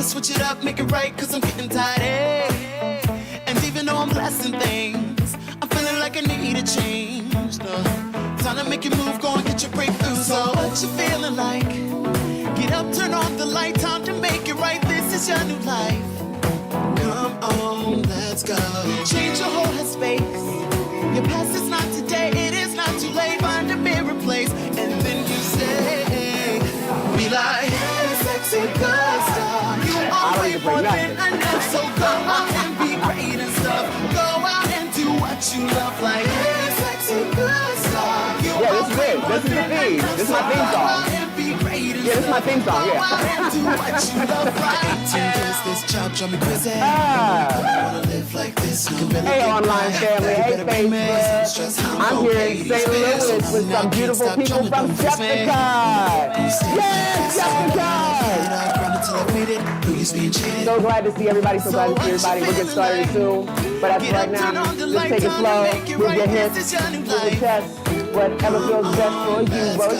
Switch it up, make it right, cause I'm getting tired. And even though I'm blessing things, I'm feeling like I need a change. Time to make you move, go and get your breakthrough. So what you feeling like? Get up, turn on the light, time to make it right. This is your new life. Come on, let's go. Change your whole headspace. Your past is not today, it is not too late. Find a mirror place, and then you say, be like, hey, sexy good stuff. Way more than enough, so go out and be great and stuff. Go out and do what you love, like hey, sexy good stuff. Yeah, this is it. This is the theme. This is my theme song. Yeah, this is my theme song. Yeah. Go out and do what you love, right? This job drive me crazy. Wanna live like this? Hey, online family. Hey, Facebook. I'm here in St. Louis with some beautiful people from Skepticon. Yes, Skepticon. So glad to see everybody, so glad to see everybody. We'll get started soon. But as of right now, just take it slow. Move your hips, move your chest. Whatever feels best for you, for you.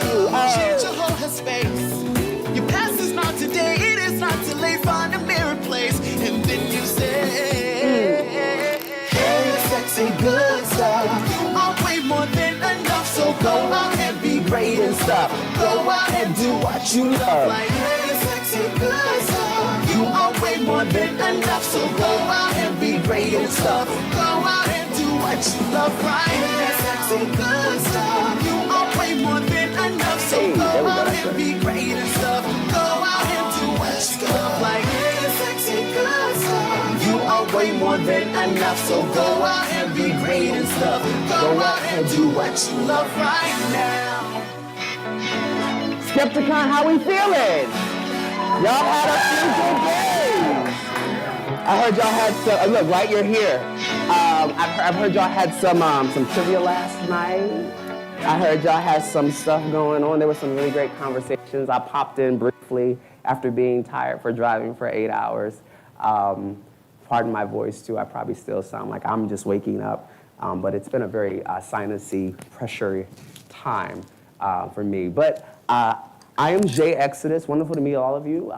Change your whole headspace. Your past is not today, it is not too late. Find a mirror place, and then you say, hey, sexy good stuff. I'll wait stuff. Go out and do what you love. Like, hey, sexy, good stuff. You are way more than enough, so go out and be great and stuff. Go out and do what you love, right? Hey, sexy, good stuff. You are way more than enough, so go out and be great and stuff. Go out and do what you love, like, hey, sexy, good stuff. You are way more than enough, so go out and be great and stuff. Go out and do what you love right now. Skepticon, how we feeling? Y'all had a few good days. I heard y'all had some, look, right, you're here. I've heard y'all had some trivia last night. I heard y'all had some stuff going on. There were some really great conversations. I popped in briefly after being tired for driving for 8 hours. Pardon my voice too, I probably still sound like I'm just waking up. But it's been a very sinusy, pressure time for me. But I am Jay Exodus. Wonderful to meet all of you.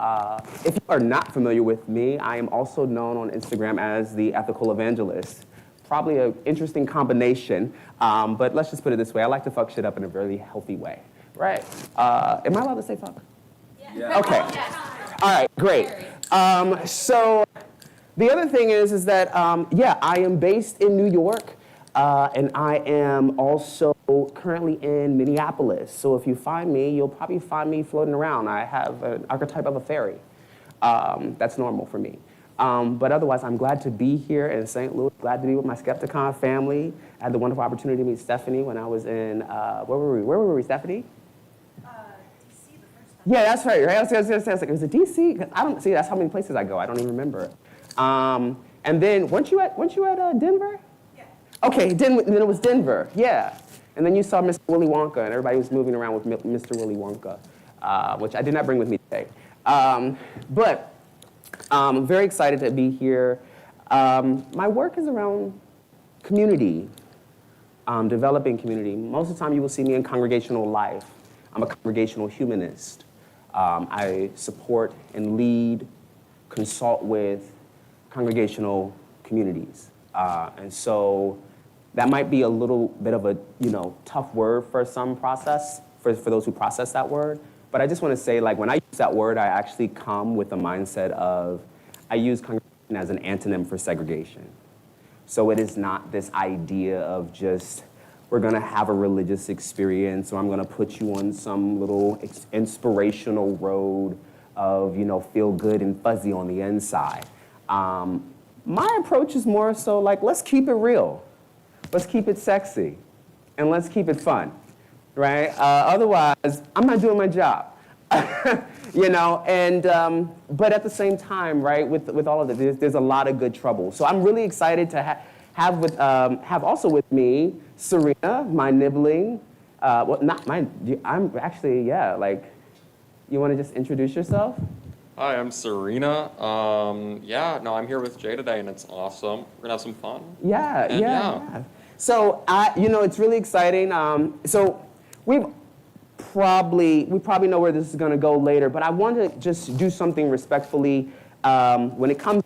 If you are not familiar with me, I am also known on Instagram as the Ethical Evangelist. Probably an interesting combination, but let's just put it this way. I like to fuck shit up in a really healthy way, right? Am I allowed to say fuck? Yeah. Okay. All right, great. So the other thing is that, yeah, I am based in New York. And I am also currently in Minneapolis. So if you find me, you'll probably find me floating around. I have an archetype of a fairy. That's normal for me. But otherwise, I'm glad to be here in St. Louis, glad to be with my Skepticon family. I had the wonderful opportunity to meet Stephanie when I was in, where were we, Stephanie? DC the first time. Yeah, that's right. I was like, was it DC? 'Cause I don't see, that's how many places I go. I don't even remember. And then, weren't you at Denver? Okay, then it was Denver, yeah. And then you saw Mr. Willy Wonka, and everybody was moving around with Mr. Willy Wonka, which I did not bring with me today. But I'm very excited to be here. My work is around community, developing community. Most of the time you will see me in congregational life. I'm a congregational humanist. I support and lead, consult with congregational communities. And so that might be a little bit of a, tough word for some for those who process that word. But I just want to say, like, when I use that word, I actually come with the mindset of, I use congregation as an antonym for segregation. So it is not this idea of just, we're going to have a religious experience, or I'm going to put you on some little inspirational road of, feel good and fuzzy on the inside. My approach is more so like, let's keep it real. Let's keep it sexy. And let's keep it fun, right? Otherwise, I'm not doing my job, and, but at the same time, right, with all of this, there's a lot of good trouble. So I'm really excited to have also with me Serena, my nibbling, I'm actually, yeah, like, you want to just introduce yourself? Hi, I'm Serena. I'm here with Jay today, and it's awesome. We're gonna have some fun. Yeah. So, it's really exciting. So we probably know where this is gonna go later, but I want to just do something respectfully. When it comes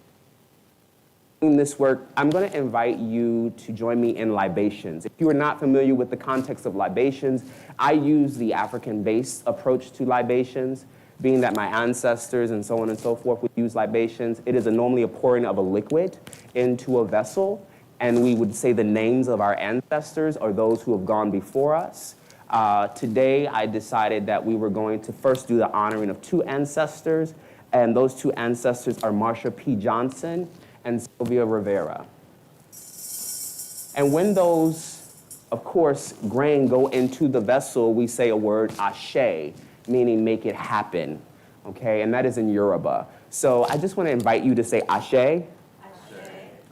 to this work, I'm gonna invite you to join me in libations. If you are not familiar with the context of libations, I use the African-based approach to libations. Being that my ancestors and so on and so forth would use libations, it is normally a pouring of a liquid into a vessel, and we would say the names of our ancestors or those who have gone before us. Today, I decided that we were going to first do the honoring of two ancestors, and those two ancestors are Marsha P. Johnson and Sylvia Rivera. And when those, of course, grain go into the vessel, we say a word, ashe, meaning make it happen, okay? And that is in Yoruba. So I just want to invite you to say ashe. Ashe.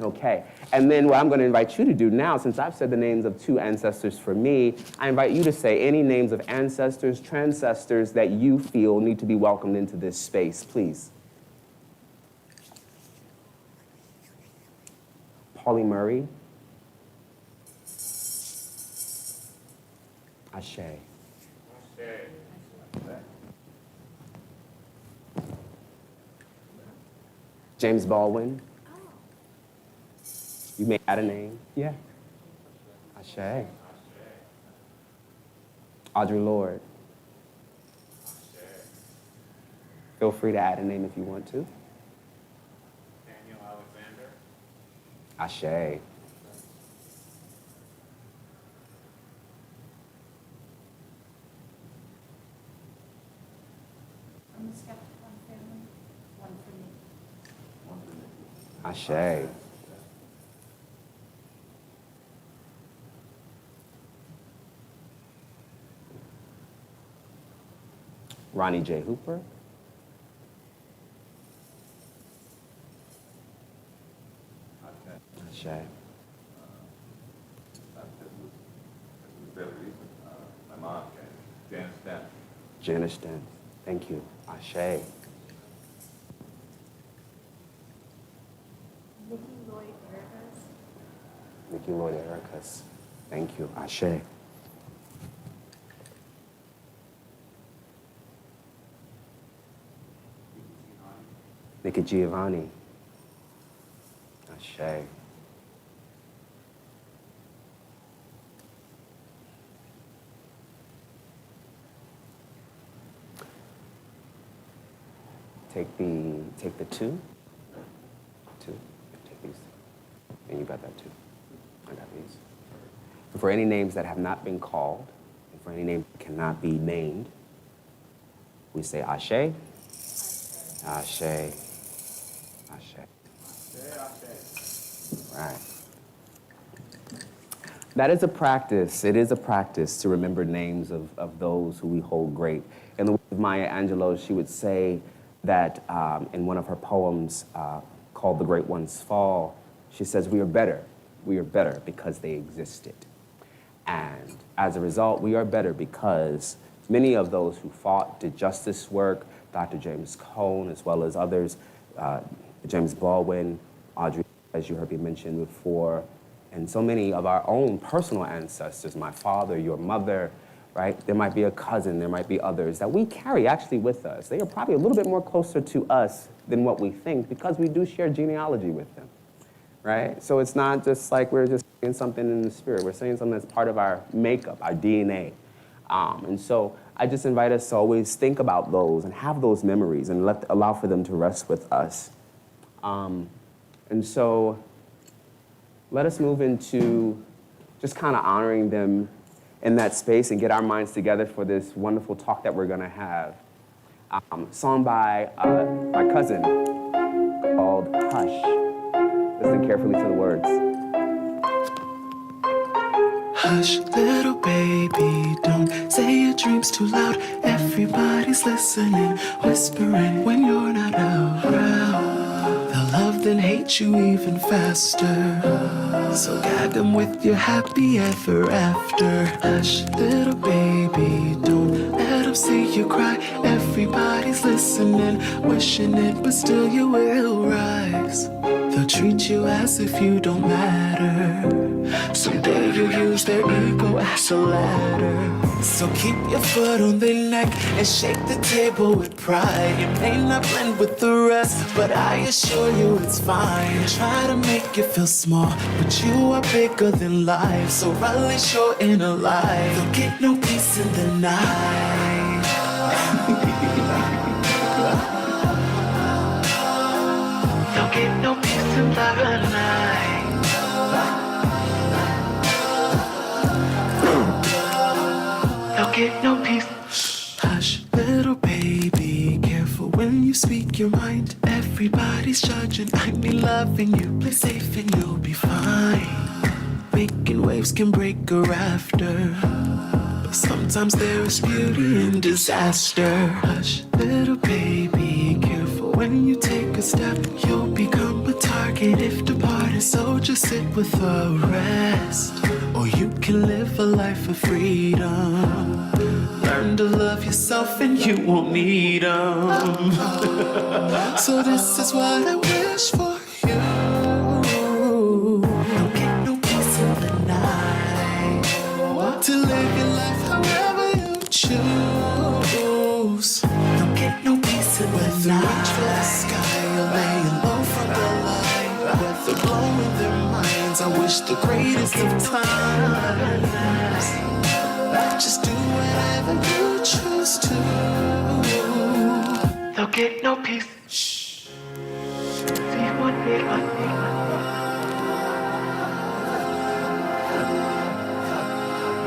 Okay. And then what I'm going to invite you to do now, since I've said the names of two ancestors for me, I invite you to say any names of ancestors, transcestors that you feel need to be welcomed into this space, please. Polly Murray. Ashe. James Baldwin. You may add a name. Yeah. Ashe. Audre Lorde. Feel free to add a name if you want to. Daniel Alexander. Ashe. From the Skepticon family, one for me. Ashe. Ronnie J. Hooper. Ashe. Very recent. My mom, Janice Dent. Janice Dent. Thank you. Ashe. Nikki Lloyd Erica's. Nikki Lloyd Ericas. Thank you. Ashe. Nikki Giovanni. Ashe. Take the two. Two. Take these. And you got that too. I got these. And for any names that have not been called, and for any names that cannot be named, we say Ashe. Ashe. Ashe. Right. That is a practice. It is a practice to remember names of those who we hold great. In the words of Maya Angelou, she would say that in one of her poems called The Great Ones Fall, she says, we are better because they existed. And as a result, we are better because many of those who fought, did justice work, Dr. James Cone, as well as others, James Baldwin, Audrey, as you heard me mention before, and so many of our own personal ancestors, my father, your mother, right? There might be a cousin, there might be others that we carry actually with us. They are probably a little bit more closer to us than what we think because we do share genealogy with them, right? So it's not just like we're just saying something in the spirit. We're saying something that's part of our makeup, our DNA. And so I just invite us to always think about those and have those memories and allow for them to rest with us. And so let us move into just kind of honoring them in that space and get our minds together for this wonderful talk that we're gonna have. Song by my cousin called Hush. Listen carefully to the words. Hush, little baby, don't say your dreams too loud. Everybody's listening, whispering when you're not around. They'll love then hate you even faster. So gag them with your happy ever after. Hush, little baby, don't let them see you cry. Everybody's listening, wishing it, but still you will rise. They'll treat you as if you don't matter. Someday you'll use their ego as a ladder. So keep your foot on their neck and shake the table with pride. You may not blend with the rest, but I assure you it's fine. Try to make you feel small, but you are bigger than life. So rally your inner light. They'll get no peace in the night. They'll get no peace in the night. They'll get no peace. Hush, little baby, careful when you speak your mind. Everybody's judging, I mean loving you. Play safe and you'll be fine. Making waves can break a rafter, but sometimes there is beauty in disaster. Hush, little baby, careful when you take a step. You'll become a target if departed, so just sit with the rest. Or you can live a life of freedom. Learn to love yourself and you won't need them. So this is what I wish for you. Don't get no peace in the night. To live your life however you choose. Don't get no peace in the night. Whether reach for the sky or laying low from the light. Whether blowing their minds, I wish the greatest of times. Just do whatever you choose to. They'll get no peace. Shh. See one day, one day, one day.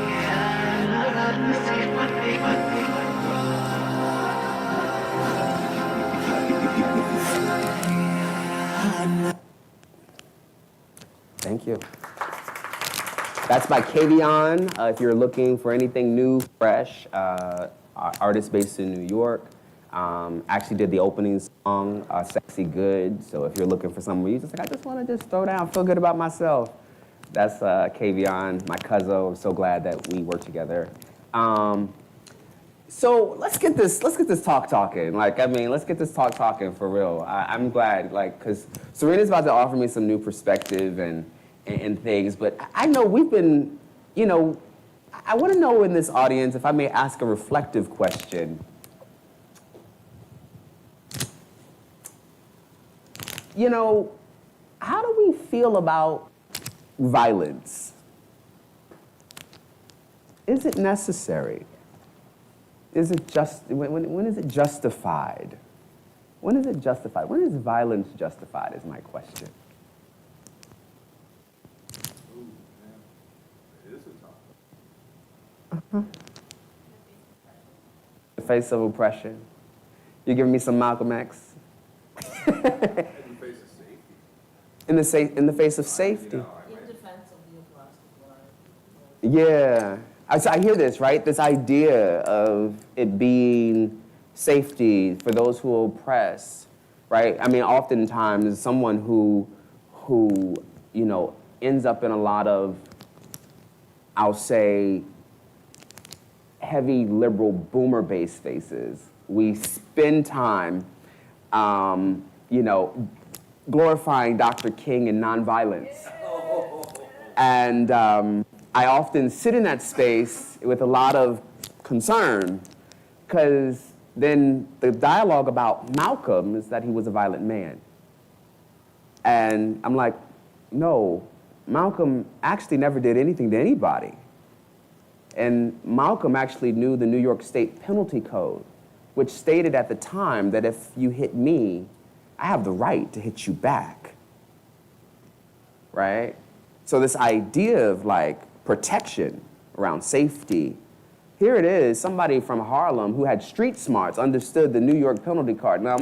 Yeah, I gotta see one day, one day, one day. Thank you. That's by Kavion. If you're looking for anything new, fresh, artist based in New York. Actually did the opening song, Sexy Good. So if you're looking for something where you just like, I just want to just throw down, feel good about myself. That's Kavion, my cousin. I'm so glad that we work together. So let's get this talk talking. Like, I mean, let's get this talk talking for real. I'm glad, like, because Serena's about to offer me some new perspective and things, but I know we've been, you know, I want to know in this audience, if I may ask a reflective question. You know, how do we feel about violence? Is it necessary? Is it just, when is it justified? When is it justified? When is violence justified is my question. It is a topic. The face of oppression. You giving me some Malcolm X? In the face of safety. In the face of safety. In defense of the oppressed. Yeah. I hear this, right? This idea of it being safety for those who oppress, right? I mean, oftentimes someone who you know, ends up in a lot of, I'll say, heavy liberal boomer-based spaces. We spend time, you know, glorifying Dr. King and nonviolence. And I often sit in that space with a lot of concern, because then the dialogue about Malcolm is that he was a violent man. And I'm like, no, Malcolm actually never did anything to anybody. And Malcolm actually knew the New York State Penalty Code, which stated at the time that if you hit me, I have the right to hit you back, right? So this idea of like protection around safety, here it is, somebody from Harlem who had street smarts understood the New York penalty code. Now,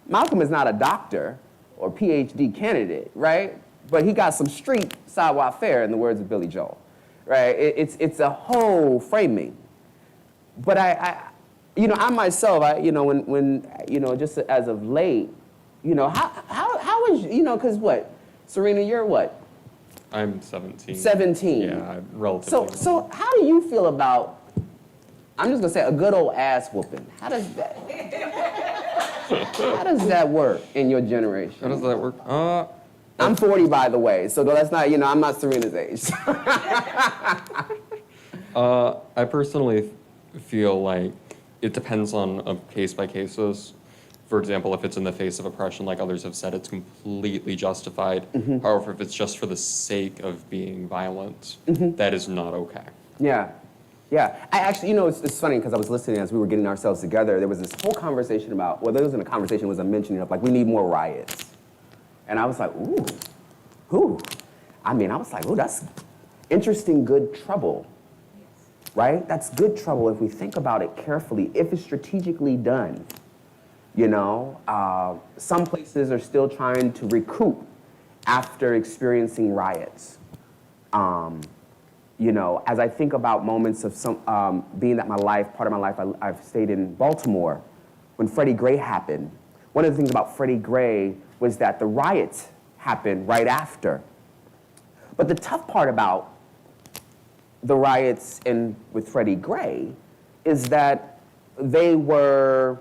Malcolm is not a doctor or PhD candidate, right? But he got some street sidewalk fare, in the words of Billy Joel, right? It's a whole framing. But you know, I myself, you know, when you know, just as of late, you know, how is, you know, because what, Serena, you're what? I'm 17. 17. Yeah, I'm relatively. So how do you feel about, I'm just gonna say, a good old ass whooping? How does that, how does that work in your generation? How does that work? I'm 40, by the way, so that's not, you know, I'm not Serena's age. I personally feel like it depends on a case-by-case basis. For example, if it's in the face of oppression, like others have said, it's completely justified. Mm-hmm. However, if it's just for the sake of being violent, Mm-hmm. that is not okay. Yeah. Yeah. I actually, you know, it's funny because I was listening as we were getting ourselves together. There was this whole conversation about, well, there wasn't a conversation, it was a mentioning of like, we need more riots. And I was like, ooh. I mean, I was like, ooh, that's interesting, good trouble, right? That's good trouble if we think about it carefully, if it's strategically done. You know, some places are still trying to recoup after experiencing riots. You know, as I think about moments of some, being that part of my life, I've stayed in Baltimore when Freddie Gray happened. One of the things about Freddie Gray was that the riots happened right after. But the tough part about the riots with Freddie Gray is that they were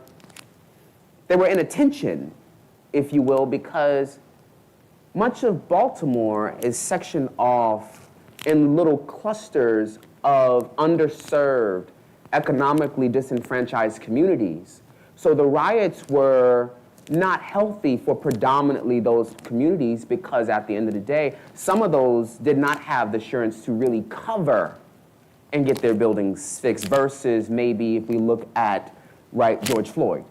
in a tension, if you will, because much of Baltimore is sectioned off in little clusters of underserved, economically disenfranchised communities. So the riots were not healthy for predominantly those communities, because at the end of the day, some of those did not have the assurance to really cover and get their buildings fixed, versus maybe if we look at, right, George Floyd.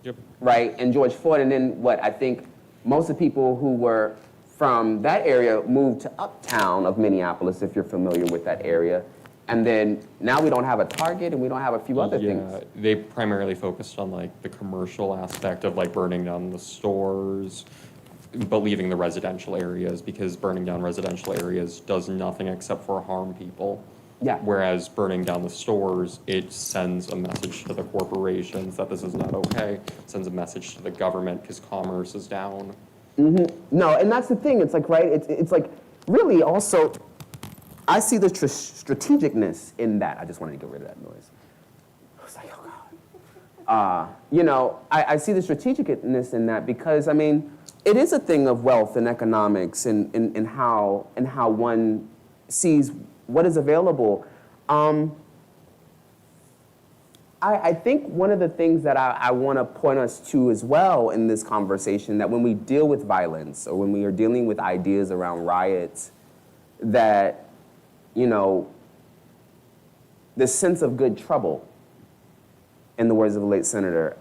Yep. right? And George Floyd, and then what I think most of the people who were from that area moved to uptown of Minneapolis, if you're familiar with that area. And then now we don't have a Target and we don't have a few other things. Yeah, they primarily focused on like the commercial aspect of like burning down the stores, but leaving the residential areas, because burning down residential areas does nothing except for harm people. Yeah. Whereas burning down the stores, it sends a message to the corporations that this is not okay. It sends a message to the government because commerce is down. No, and that's the thing. It's like, right, it's like really also, I see the strategicness in that. I just wanted to get rid of that noise. I was like, oh God. You know, I see the strategicness in that because, I mean, it is a thing of wealth and economics and how one sees what is available. I think one of the things that I want to point us to as well in this conversation, that when we deal with violence or when we are dealing with ideas around riots, that, you know, this sense of good trouble, in the words of the late senator,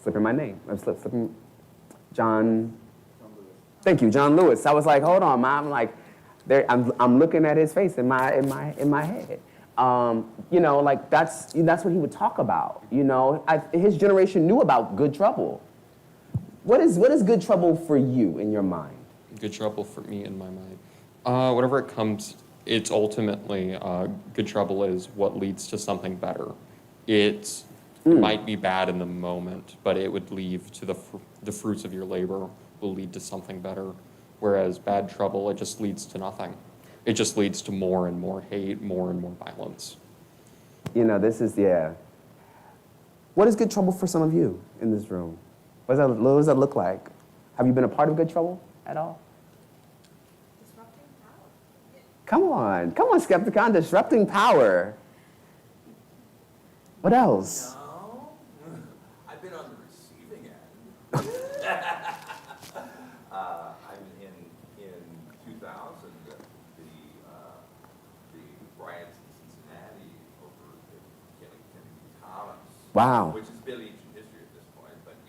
slipping my name, I'm slipping, John Thank you, John Lewis. I was like, hold on, Mom. I'm like, I'm looking at his face in my head. You know, like that's what he would talk about. You know, his generation knew about good trouble. What is good trouble for you in your mind? Good trouble for me in my mind. Whatever it comes, it's ultimately good trouble is what leads to something better. It might be bad in the moment, but it would lead to the fruits of your labor will lead to something better. Whereas bad trouble, it just leads to nothing. It just leads to more and more hate, more and more violence. You know, this is, yeah. What is good trouble for some of you in this room? What does that look like? Have you been a part of good trouble at all? Disrupting power. Come on, Skepticon, disrupting power. What else? No, I've been on the receiving end. In 2000, the riots in Cincinnati over the killing of Kennedy Thomas. Wow. Which is really ancient history at this point, but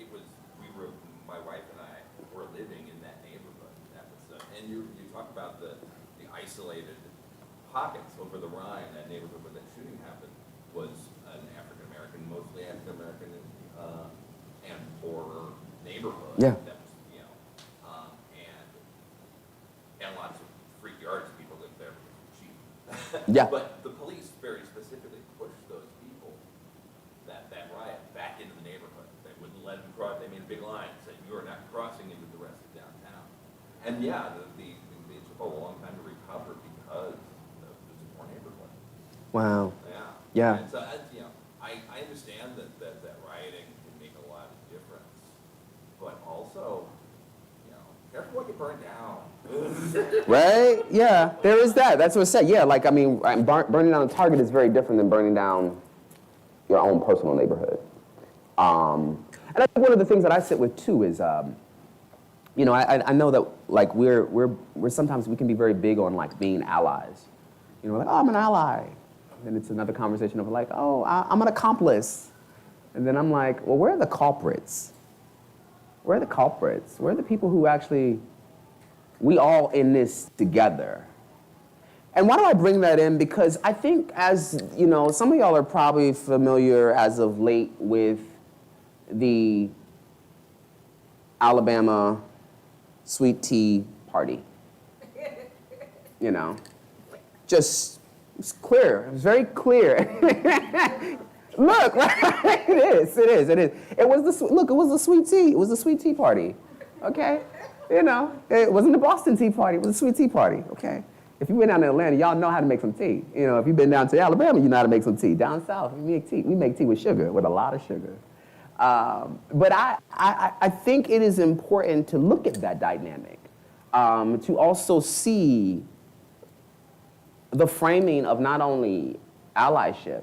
my wife and I were living in that neighborhood. And you talk about the isolated pockets over the Rhine. That neighborhood where that shooting happened was an African-American, mostly African-American, and poorer neighborhood. Yeah. That was, and lots of freak yards. People lived there because it was cheap. Yeah. But the police very specifically pushed those people, that riot, back into the neighborhood. They wouldn't let them cross. They made a big line saying, "You are not crossing into the rest of downtown." And yeah, it took a long time to recover because of the poor neighborhood. Wow. Yeah. Yeah. And so, I understand that rioting can make a lot of difference, but also, careful what you burn down. Right? Yeah, there is that. That's what I said. Yeah, like, I mean, burning down a Target is very different than burning down your own personal neighborhood. And I think one of the things that I sit with, too, is, I know that, like, we're sometimes we can be very big on, like, being allies. You know, like, oh, I'm an ally. And it's another conversation of, like, oh, I'm an accomplice. And then I'm like, well, where are the culprits? Where are the culprits? Where are the people who actually, we all in this together? And why do I bring that in? Because I think as, some of y'all are probably familiar as of late with the Alabama sweet tea party. Just, it's clear, it was very clear. Look, right? It is. It was the sweet tea. It was the sweet tea party, okay? It wasn't the Boston Tea Party. It was the sweet tea party, okay? If you've been down to Atlanta, y'all know how to make some tea. If you've been down to Alabama, you know how to make some tea. Down south, we make tea. We make tea with sugar, with a lot of sugar. But I think it is important to look at that dynamic, to also see the framing of not only allyship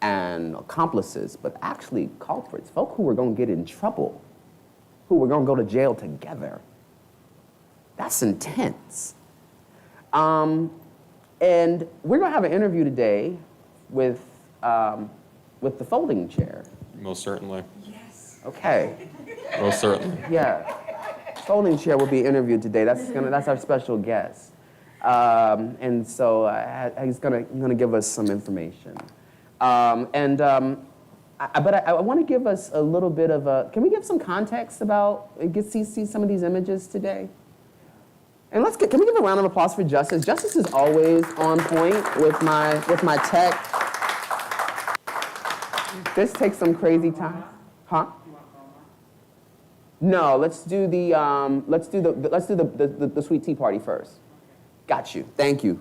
and accomplices, but actually culprits, folk who are going to get in trouble, who are going to go to jail together. That's intense. And we're going to have an interview today with with the folding chair? Most certainly. Okay. Most certainly. Yeah. Folding chair will be interviewed today. That's our special guest. And so he's gonna give us some information. But I want to give us a little bit of a. Can we give some context about see some of these images today? And can we give a round of applause for Justice? Justice is always on point with my tech. This takes some crazy time, huh? No, let's do the sweet tea party first. Got you. Thank you.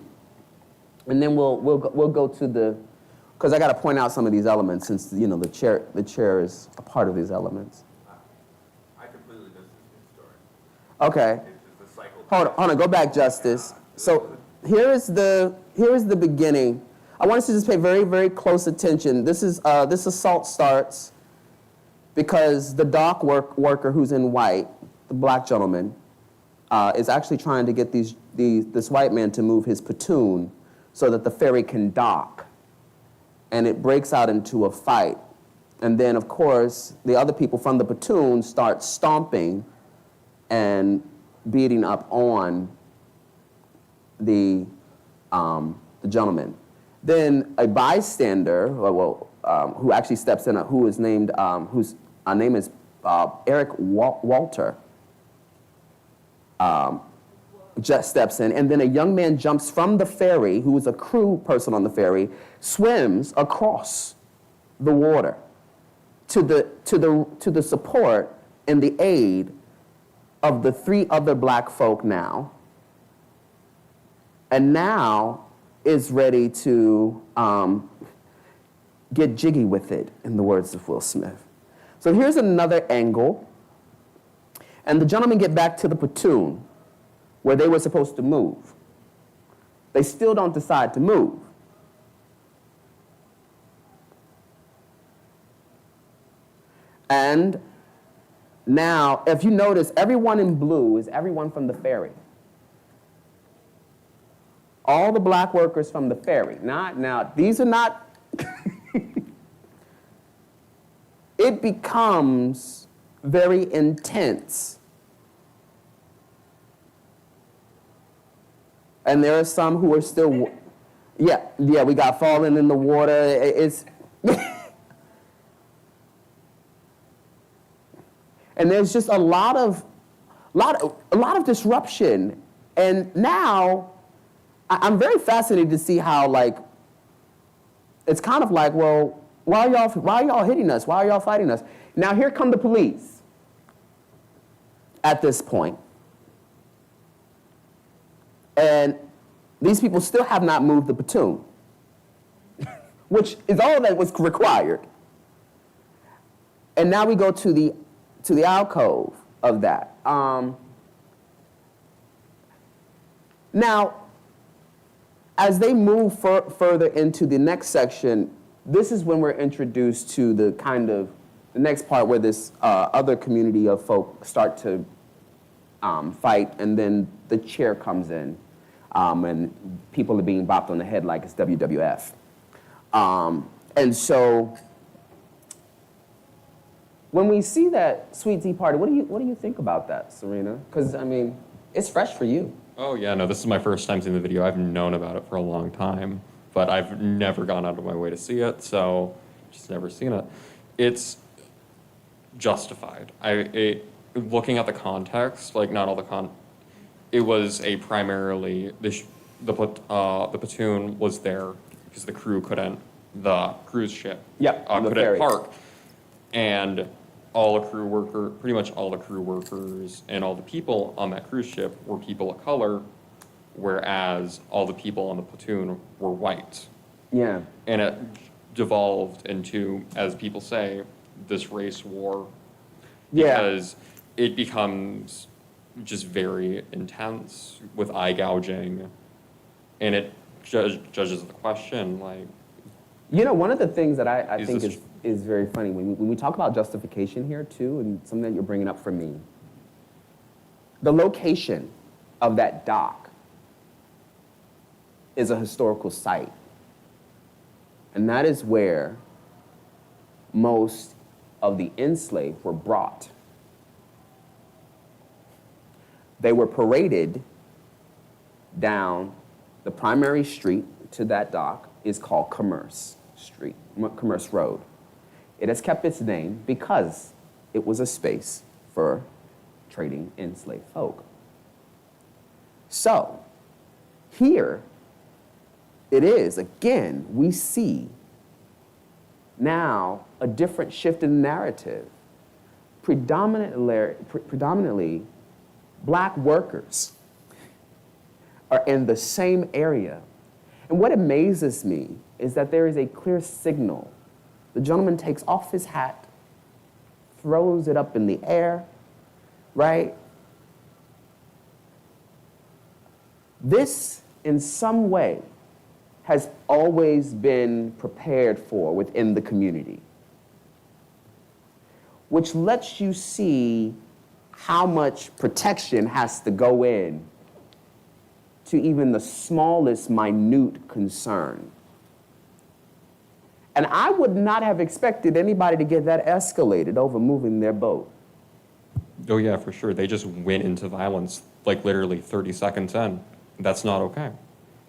And then we'll go to the, because I got to point out some of these elements since the chair is a part of these elements. I completely missed this story. Okay. It's just a cycle. Hold on. Go back, Justice. So here is the beginning. I want us to just pay very, very close attention. This assault starts because the dock worker who's in white, the black gentleman, is actually trying to get this white man to move his platoon so that the ferry can dock. And it breaks out into a fight. And then, of course, the other people from the platoon start stomping and beating up on the gentleman. Then a bystander, who actually steps in, whose name is Eric Walter, just steps in, and then a young man jumps from the ferry, who is a crew person on the ferry, swims across the water to the support and the aid of the 3 other black folk now, and now is ready to get jiggy with it, in the words of Will Smith. So here's another angle, and the gentlemen get back to the platoon where they were supposed to move. They still don't decide to move. And now, if you notice, everyone in blue is everyone from the ferry. All the black workers from the ferry. These are not. It becomes very intense. And there are some who are still, we got falling in the water. It's, and there's just a lot of disruption. And now, I'm very fascinated to see how, it's kind of like, well, why are y'all hitting us? Why are y'all fighting us? Now here come the police at this point. And these people still have not moved the platoon, which is all that was required. And now we go to the alcove of that. Now, as they move further into the next section, this is when we're introduced to the next part where this other community of folk start to fight, and then the chair comes in, and people are being bopped on the head like it's WWF. And so, when we see that sweet tea party, what do you think about that, Serena? Because it's fresh for you. Oh yeah, no, this is my first time seeing the video. I've known about it for a long time, but I've never gone out of my way to see it, so just never seen it. It's justified. Looking at the context, not all it was a primarily, the platoon was there because the the cruise ship couldn't park. And pretty much all the crew workers and all the people on that cruise ship were people of color, whereas all the people on the platoon were white. Yeah. And it devolved into, as people say, this race war. Because it becomes just very intense with eye gouging, and it judges the question, one of the things that I think is very funny, when we talk about justification here too, and something that you're bringing up for me, the location of that dock is a historical site. And that is where most of the enslaved were brought. They were paraded down the primary street to that dock is called Commerce Street, Commerce Road. It has kept its name because it was a space for trading enslaved folk. So, here it is, again, we see now a different shift in narrative. Predominantly black workers are in the same area. And what amazes me is that there is a clear signal. The gentleman takes off his hat, throws it up in the air, right? This, in some way, has always been prepared for within the community, which lets you see how much protection has to go in to even the smallest minute concern. And I would not have expected anybody to get that escalated over moving their boat. Oh yeah, for sure. They just went into violence like literally 30 seconds in. That's not okay.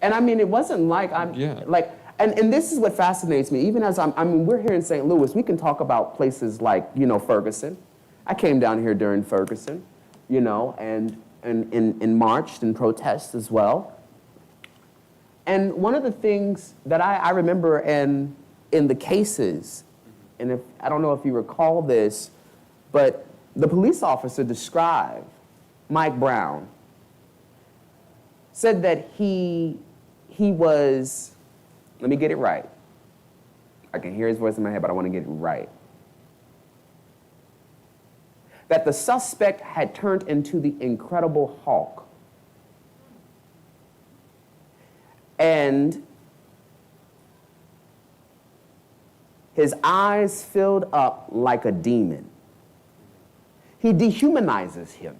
And I mean, it wasn't like and this is what fascinates me. Even as we're here in St. Louis, we can talk about places like, Ferguson. I came down here during Ferguson, and marched and protest as well. And one of the things that I remember in the cases, and I don't know if you recall this, but the police officer described Mike Brown, said that he was, let me get it right. I can hear his voice in my head, but I want to get it right. That the suspect had turned into the Incredible Hulk. And his eyes filled up like a demon. He dehumanizes him.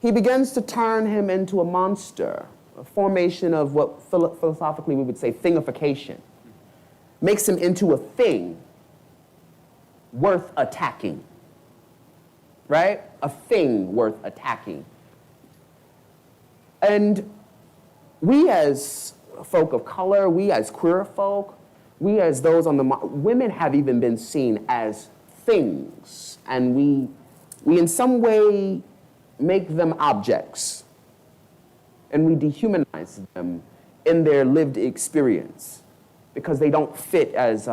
He begins to turn him into a monster, a formation of what philosophically we would say thingification. Makes him into a thing worth attacking, right? A thing worth attacking. And we as folk of color, we as queer folk, we as those on the, women have even been seen as things, and we in some way make them objects, and we dehumanize them in their lived experience because they don't fit, as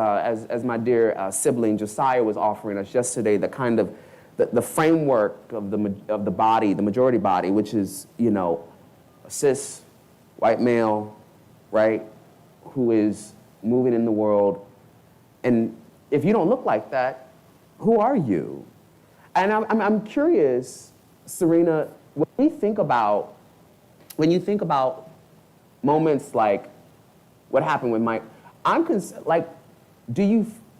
my dear sibling Josiah was offering us yesterday, the kind of the framework of the body, the majority body, which is a cis white male, right, who is moving in the world. And if you don't look like that, who are you? And I'm curious, Serena, when you think about moments like what happened with Mike,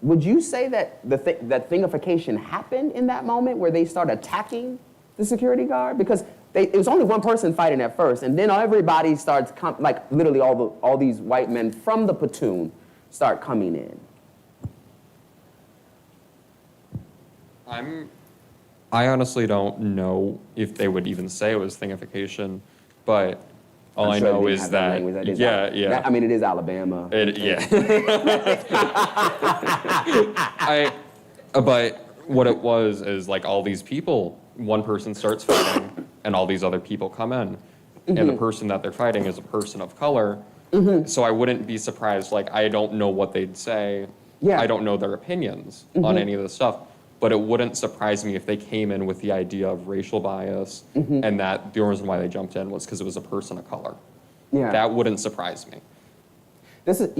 would you say that that thingification happened in that moment where they started attacking the security guard? Because it was only one person fighting at first, and then everybody starts literally all these white men from the platoon start coming in. I honestly don't know if they would even say it was thingification, but all I know is that, yeah. It is Alabama. But what it was is all these people, one person starts fighting and all these other people come in. Mm-hmm. And the person that they're fighting is a person of color. Mm-hmm. So I wouldn't be surprised, I don't know what they'd say. Yeah. I don't know their opinions on any of this stuff. But it wouldn't surprise me if they came in with the idea of racial bias and that the reason why they jumped in was because it was a person of color. Yeah. That wouldn't surprise me. This is,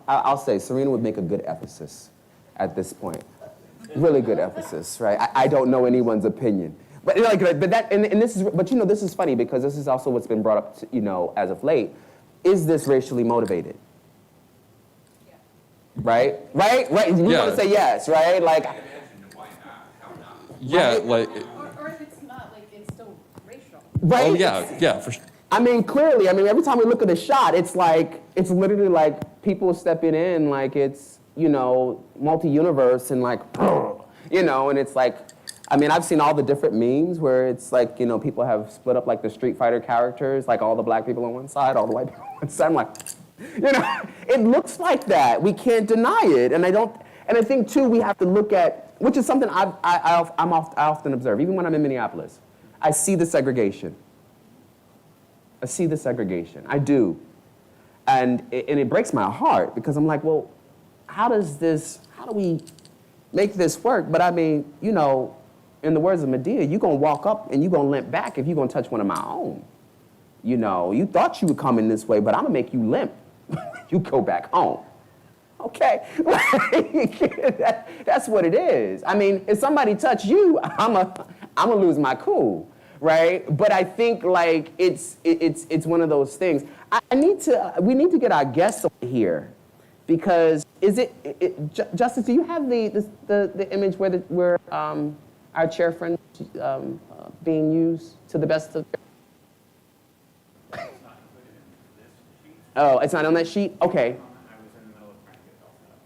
I'll say Serena would make a good ethicist at this point. Really good ethicist, right? I don't know anyone's opinion. But this is funny because this is also what's been brought up, as of late. Is this racially motivated? Yeah. Right? You want to say yes, right? Yeah, or if it's not, it's still racial. Right? Oh, yeah, for sure. Clearly, every time we look at a shot, it's literally people stepping in, it's you know, multi-universe and like, you know, and it's like, I mean, I've seen all the different memes where it's like, you know, people have split up like the Street Fighter characters, like all the black people on one side, all the white people on one side. I'm like, you know, it looks like that. We can't deny it. And I think too, we have to look at, which is something I often observe, even when I'm in Minneapolis. I see the segregation. I see the segregation, I do. And it breaks my heart because I'm like, well, how do we make this work? But I mean, you know, in the words of Medea, you're gonna walk up and you're gonna limp back if you're gonna touch one of my own. You know, you thought you would come in this way, but I'm gonna make you limp. You go back home. Okay, that's what it is. I mean, if somebody touch you, I'm gonna lose my cool, right? But I think like it's one of those things. We need to get our guests over here, because Justice, do you have the image where our chair friend being used to the best of? Oh, it's not on that sheet? Okay.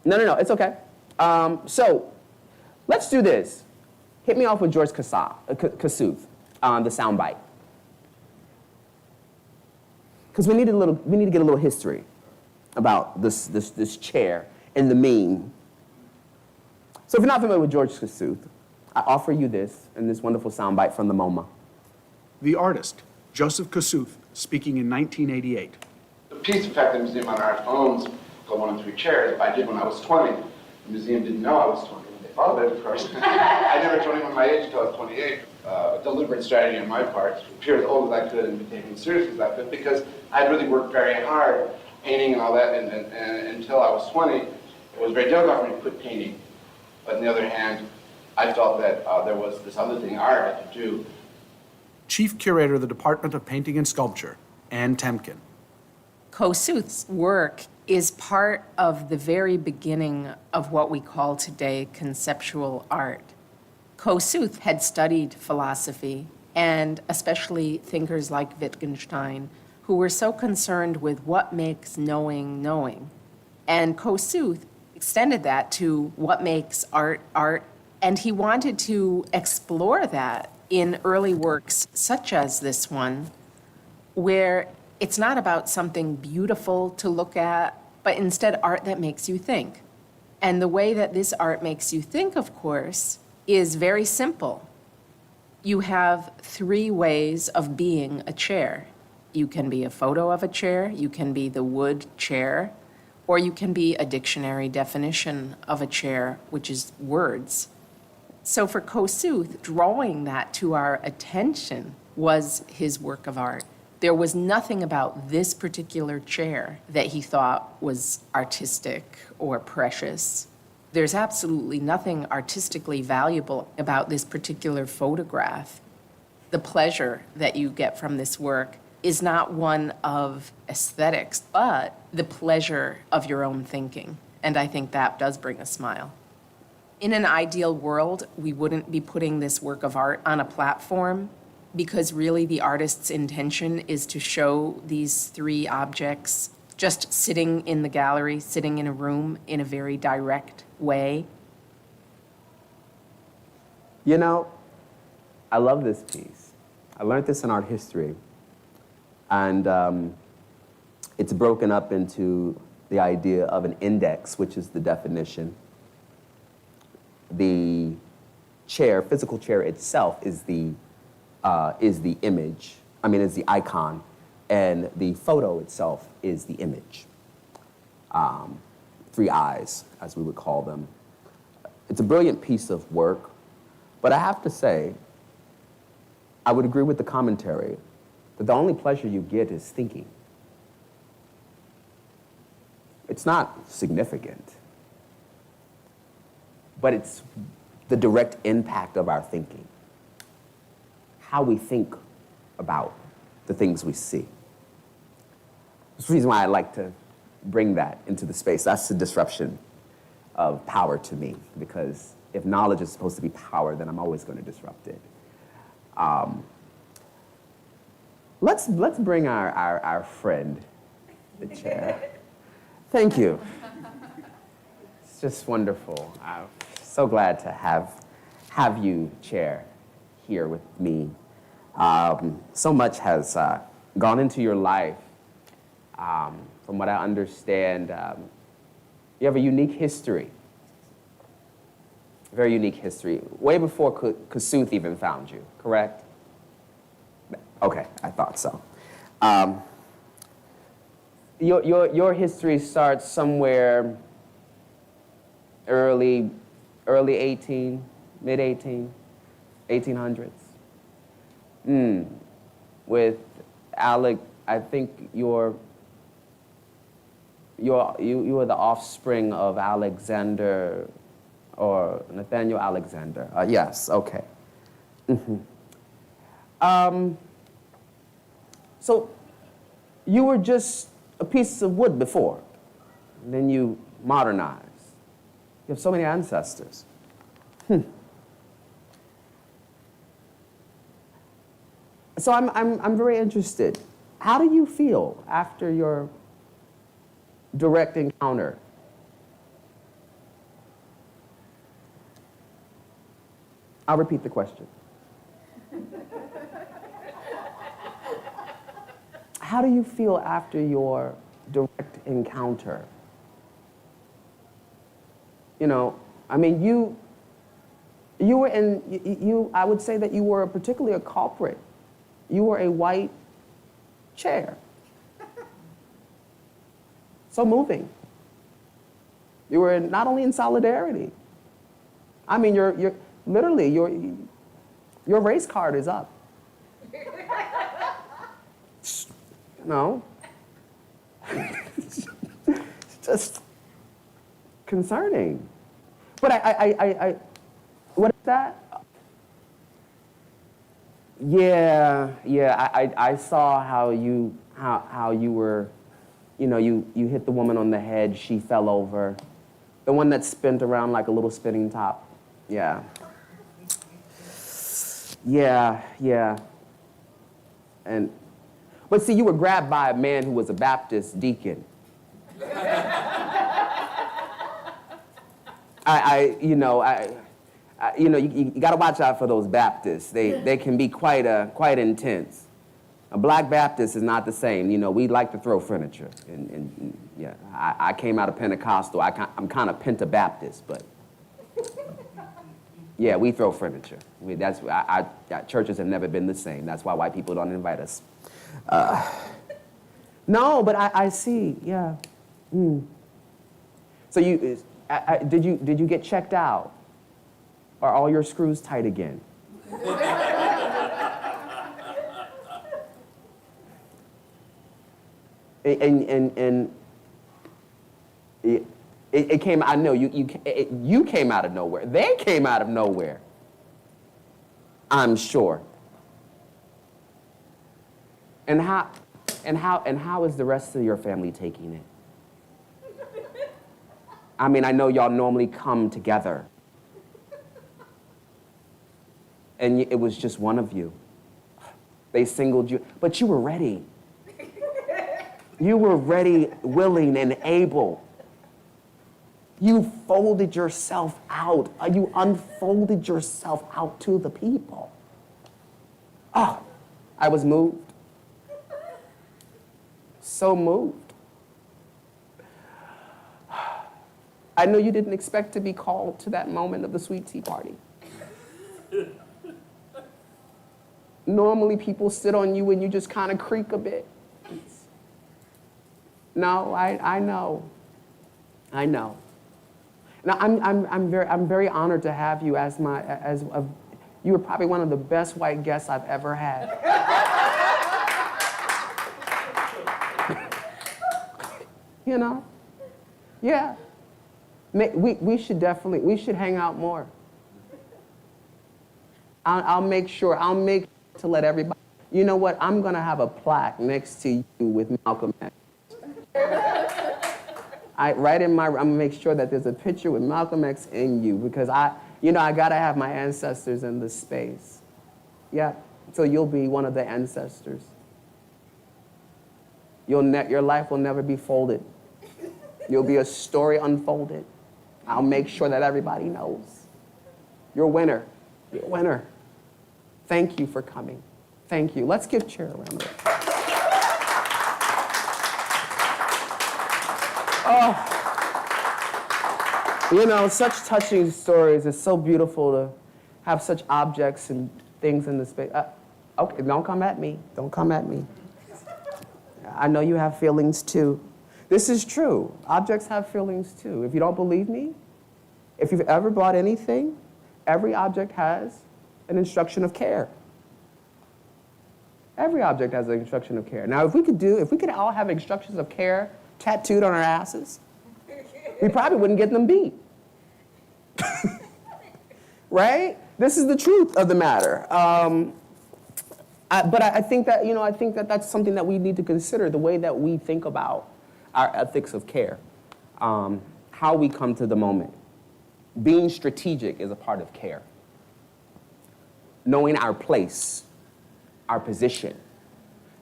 No, it's okay. So let's do this. Hit me off with George Kossuth, the soundbite. Because we need to get a little history about this chair and the meme. So if you're not familiar with George Kossuth, I offer you this and this wonderful soundbite from the MoMA. The artist, Joseph Kossuth, speaking in 1988. The piece, in fact, the Museum on Art owns called 103 Chairs, I did when I was 20. The museum didn't know I was 20 when they bought it, of course. I never told anyone my age until I was 28. A deliberate strategy on my part to appear as old as I could and be taken as seriously as I could, because I'd really worked very hard painting and all that, and until I was 20, it was very difficult for me to quit painting. But on the other hand, I felt that there was this other thing, art, I could do. Chief Curator of the Department of Painting and Sculpture, Ann Temkin. Kossuth's work is part of the very beginning of what we call today conceptual art. Kossuth had studied philosophy, and especially thinkers like Wittgenstein, who were so concerned with what makes knowing knowing. And Kossuth extended that to what makes art art, and he wanted to explore that in early works such as this one, where it's not about something beautiful to look at, but instead art that makes you think. And the way that this art makes you think, of course, is very simple. You have 3 ways of being a chair. You can be a photo of a chair, you can be the wood chair, or you can be a dictionary definition of a chair, which is words. So for Kossuth, drawing that to our attention was his work of art. There was nothing about this particular chair that he thought was artistic or precious. There's absolutely nothing artistically valuable about this particular photograph. The pleasure that you get from this work is not one of aesthetics, but the pleasure of your own thinking. And I think that does bring a smile. In an ideal world, we wouldn't be putting this work of art on a platform, because really the artist's intention is to show these 3 objects just sitting in the gallery, sitting in a room in a very direct way. You know, I love this piece. I learned this in art history. And it's broken up into the idea of an index, which is the definition. The chair, physical chair itself is the image, is the icon, and the photo itself is the image. 3 eyes, as we would call them. It's a brilliant piece of work, but I have to say, I would agree with the commentary that the only pleasure you get is thinking. It's not significant, but it's the direct impact of our thinking. How we think about the things we see. That's the reason why I like to bring that into the space. That's the disruption of power to me, because if knowledge is supposed to be power, then I'm always going to disrupt it. Let's bring our friend, the chair. Thank you. It's just wonderful. I'm so glad to have you, Chair, here with me. So much has gone into your life. From what I understand, you have a unique history. Very unique history. Way before Kossuth even found you, correct? Okay, I thought so. Your history starts somewhere early 18, mid 1800s. With Alec, I think you are the offspring of Alexander or Nathaniel Alexander. Yes, okay. So you were just a piece of wood before, and then you modernized. You have so many ancestors. So I'm very interested. How do you feel after your direct encounter? I'll repeat the question. How do you feel after your direct encounter? You know, I mean, you were I would say that you were particularly a culprit. You were a white chair. So moving. You were not only in solidarity. I mean, you're literally, your race card is up. No. It's just concerning. But I what is that? Yeah, I saw how you were, you know, you hit the woman on the head, she fell over. The one that spun around like a little spinning top. Yeah. Yeah. But see, you were grabbed by a man who was a Baptist deacon. You got to watch out for those Baptists. They can be quite intense. A black Baptist is not the same. You know, we like to throw furniture. And yeah, I came out of Pentecostal. I'm kind of Penta-Baptist, but yeah, we throw furniture. Churches have never been the same. That's why white people don't invite us. No, but I see. Yeah. So did you get checked out? Are all your screws tight again? and it came. I know you came out of nowhere. They came out of nowhere. I'm sure. And how is the rest of your family taking it? I mean, I know y'all normally come together. And it was just one of you. They singled you, but you were ready. You were ready, willing, and able. You folded yourself out. You unfolded yourself out to the people. Oh, I was moved. So moved. I know you didn't expect to be called to that moment of the sweet tea party. Normally people sit on you and you just kind of creak a bit. No, I know. Now I'm very honored to have you you were probably one of the best white guests I've ever had. You know? Yeah. We should hang out more. I'll make sure to let everybody, you know what, I'm gonna have a plaque next to you with Malcolm X. I'm gonna make sure that there's a picture with Malcolm X in you because I gotta have my ancestors in this space. Yeah, so you'll be one of the ancestors. Your life will never be folded. You'll be a story unfolded. I'll make sure that everybody knows. You're a winner. You're a winner. Thank you for coming. Thank you. Let's give Chair a round of applause. Oh, you know, such touching stories. It's so beautiful to have such objects and things in the space. Okay, don't come at me. Don't come at me. I know you have feelings too. This is true. Objects have feelings too. If you don't believe me, if you've ever bought anything, every object has an instruction of care. Every object has an instruction of care. Now, if we could all have instructions of care tattooed on our asses, we probably wouldn't get them beat. Right? This is the truth of the matter. But I think that, I think that that's something that we need to consider, the way that we think about our ethics of care, how we come to the moment. Being strategic is a part of care. Knowing our place, our position.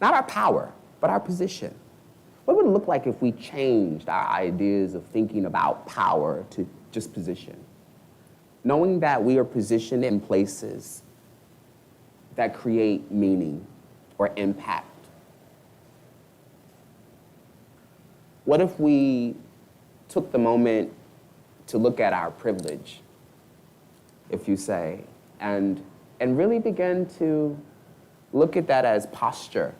Not our power, but our position. What would it look like if we changed our ideas of thinking about power to just position? Knowing that we are positioned in places that create meaning or impact. What if we took the moment to look at our privilege, if you say, and really begin to look at that as posture,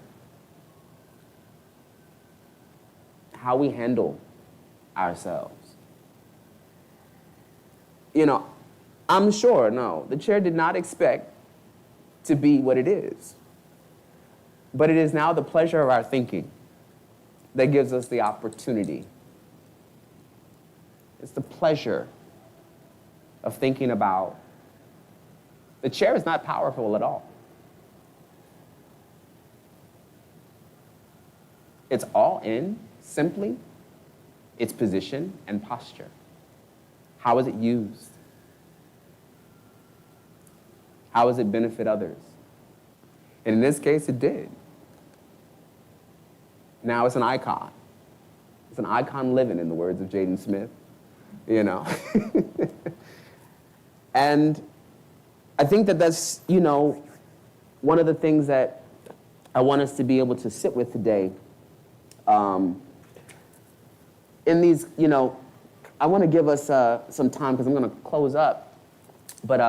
how we handle ourselves. I'm sure, no, the chair did not expect to be what it is. But it is now the pleasure of our thinking that gives us the opportunity. It's the pleasure of thinking about the chair is not powerful at all. It's all in, simply, its position and posture. How is it used? How does it benefit others? And in this case, it did. Now it's an icon. It's an icon living, in the words of Jaden Smith, And I think that that's, one of the things that I want us to be able to sit with today. In these, I want to give us some time because I'm going to close up. But,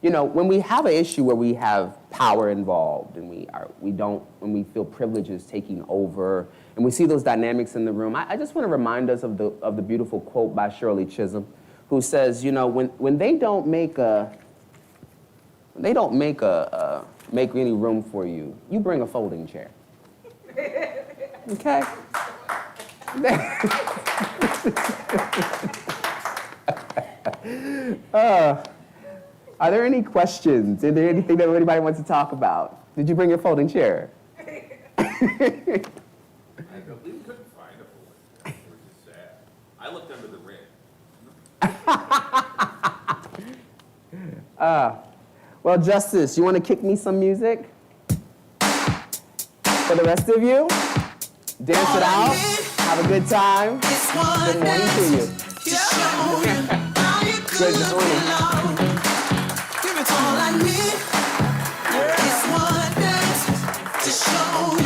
when we have an issue where we have power involved and when we feel privilege is taking over and we see those dynamics in the room, I just want to remind us of the beautiful quote by Shirley Chisholm, who says, when they don't make any room for you, you bring a folding chair. Okay? Are there any questions? Is there anything that anybody wants to talk about? Did you bring your folding chair? I believe we couldn't find a folding chair, which is sad. I looked under the ring. Well, Justice, you want to kick me some music? For the rest of you, dance it out, have a good time. Good morning to you. Good morning. All I need is one dance to show you.